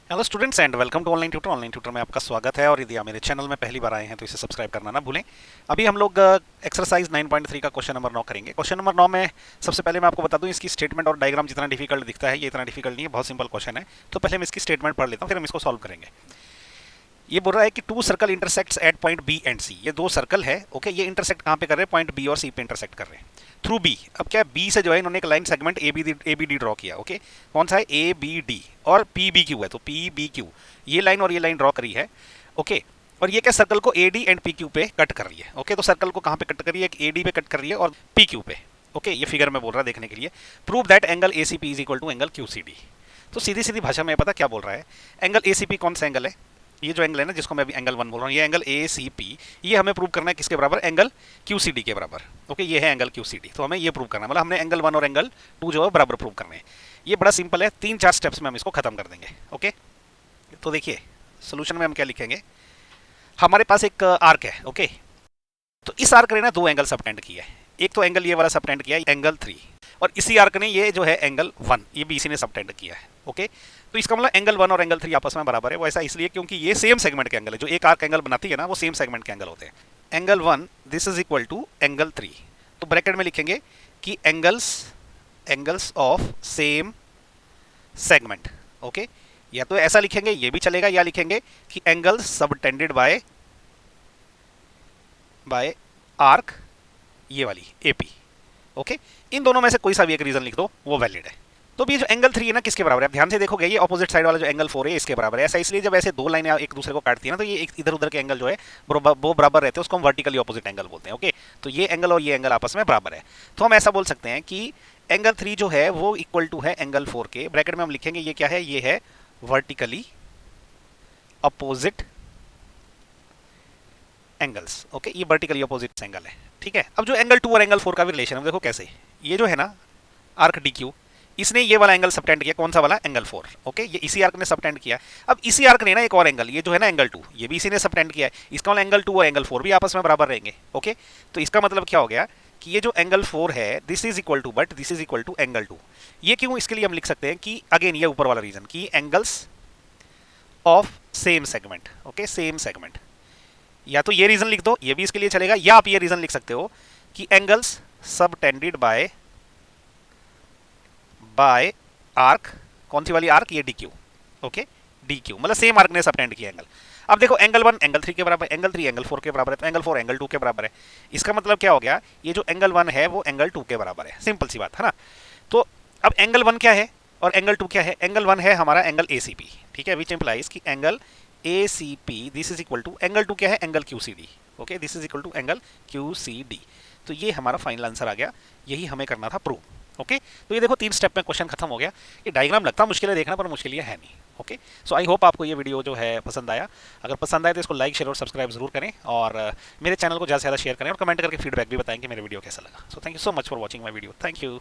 Hello students and welcome to online tutor में आपका स्वागत है। और यदि आप मेरे चैनल में पहली बार आए हैं तो इसे सब्सक्राइब करना ना भूलें। अभी हम लोग एक्सरसाइज 9.3 का क्वेश्चन नंबर 9 करेंगे। क्वेश्चन नंबर 9 में सबसे पहले मैं आपको बता दूं, इसकी स्टेटमेंट और डायग्राम जितना डिफिकल्ट दिखता है ये इतना डिफिकल्ट नहीं है, बहुत सिंपल क्वेश्चन है। तो पहले मैं इसकी स्टेटमेंट पढ़ लेता हूँ, फिर हम इसको सॉल्व करेंगे। ये बोल रहा है कि two circle intersects at point B and C. ये दो सर्कल है, ओके। ये इंटरसेक्ट कहाँ पे कर रहे हैं? पॉइंट बी और सी पे इंटरसेक्ट कर रहे हैं थ्रू बी। अब क्या बी से जो है इन्होंने एक line segment A B D draw किया, ओके। कौन सा है? A B D. और पी बी क्यू है, तो पी बी क्यू ये लाइन और ये लाइन ड्रॉ करी है, ओके। और ये क्या सर्कल को A D and P Q पे कट कर रही है, ओके। तो सर्कल को कहाँ पे कट कर रही है? एक ए डी पे कट कर रही है और पी क्यू पे, ओके। ये फिगर में बोल रहा है देखने के लिए। Prove that angle A C P is equal to angle Q C D. तो सीधी सीधी भाषा में पता क्या बोल रहा है? एंगल ए सी पी कौन सा एंगल है? ये जो एंगल है ना, जिसको मैं अभी एंगल 1 बोल रहा हूँ, ये एंगल ए सी पी, ये हमें प्रूव करना है किसके बराबर? एंगल क्यू सी डी के बराबर, ओके। ये है एंगल क्यू सी डी, तो हमें ये प्रूव करना है। मतलब हमने एंगल 1 और एंगल 2 जो है बराबर प्रूव करने हैं। ये बड़ा सिंपल है, 3-4 स्टेप्स में हम इसको खत्म कर देंगे, ओके। तो देखिए सोल्यूशन में हम क्या लिखेंगे। हमारे पास एक आर्क है, ओके। तो इस आर्क ने ना दो एंगल सबटेंड किया है। एक तो एंगल ये वाला सबटेंड किया है, एंगल 3। और इसी आर्क ने ये जो है एंगल 1, ये भी इसी ने सबटेंड किया है, ओके। तो इसका मतलब एंगल 1 और एंगल 3 आपस में बराबर है। वो ऐसा इसलिए क्योंकि ये सेम सेगमेंट के एंगल है। जो एक आर्क एंगल बनाती है ना, वो सेम सेगमेंट के एंगल होते हैं। Angle 1 this is equal to angle 3। तो ब्रैकेट में लिखेंगे कि angles of same segment, okay. या तो ऐसा लिखेंगे, ये भी चलेगा, या लिखेंगे कि एंगल्स सबटेंडेड बाय आर्क, ये वाली एपी, ओके। इन दोनों में से कोई सा भी एक रीजन लिख दो, वो वैलिड है। तो भी जो एंगल 3 है ना, किसके बराबर है? ध्यान से देखोगे, ये ऑपोजिट साइड वाला जो एंगल 4 है इसके बराबर है। ऐसा इसलिए जब ऐसे दो लाइनें एक दूसरे को काटती है ना, तो ये इधर उधर के एंगल जो है वो बराबर रहते हैं, उसको हम वर्टिकली ऑपोजिट एंगल बोलते हैं, ओके। तो ये एंगल और ये एंगल आपस में बराबर है। तो हम ऐसा बोल सकते हैं कि एंगल 3 जो है वो इक्वल टू है एंगल 4 के। ब्रैकेट में हम लिखेंगे ये क्या है? ये है वर्टिकली अपोजिट एंगल्स, ओके। ये वर्टिकली अपोजिट एंगल है, ठीक है। अब जो एंगल 2 और एंगल 4 का भी रिलेशन है, देखो कैसे। ये जो है ना आर्क डी क्यू, इसने ये वाला एंगल सबटेंड किया। कौन सा वाला? Angle 4, okay. ये इसी आर्क ने सबटेंड किया। अब इसी आर्क ने ना एक और एंगल, ये जो है ना एंगल 2, ये भी इसी ने सबटेंड किया है। इसका मतलब एंगल 2 और एंगल 4 भी आपस में बराबर रहेंगे, ओके। तो इसका मतलब क्या हो गया कि ये जो एंगल 4 है this is equal to, but this is equal to angle 2। ये क्यों? इसके लिए हम लिख सकते हैं कि अगेन ये ऊपर वाला रीजन, कि angles of same segment, okay, same segment. या तो ये रीजन लिख दो, ये भी इसके लिए चलेगा, या आप ये रीजन लिख सकते हो कि एंगल्स सबटेंडेड बाय आर्क। कौन सी वाली आर्क? ये D Q, okay. D Q मतलब सेम आर्क ने सबटेंड किया एंगल। अब देखो एंगल 1 एंगल 3 के बराबर, एंगल 3 एंगल 4 के बराबर है, तो एंगल 4 एंगल 2 के बराबर है। इसका मतलब क्या हो गया? ये जो एंगल 1 है वो एंगल 2 के बराबर है। सिंपल सी बात है ना। तो अब एंगल 1 क्या है और एंगल 2 क्या है? एंगल 1 है हमारा एंगल ए सी पी, ठीक है, विच इंप्लाइज कि angle A C P this is equal to angle 2 क्या है? Angle Q C D, okay. This is equal to angle Q C D. तो ये हमारा फाइनल आंसर आ गया। यही हमें करना था प्रूव, ओके। तो ये देखो 3 स्टेप में क्वेश्चन खत्म हो गया। ये डायग्राम लगता मुश्किल है देखना, पर मुश्किल ये है नहीं, ओके। सो आई होप आपको ये वीडियो जो है पसंद आया। अगर पसंद आए तो इसको लाइक शेयर और सब्सक्राइब जरूर करें, और मेरे चैनल को ज़्यादा से ज़्यादा शेयर करें, और कमेंट करके फीडबैक भी बताएं कि मेरे वीडियो कैसा लगा। So thank you so much for watching my video. Thank you.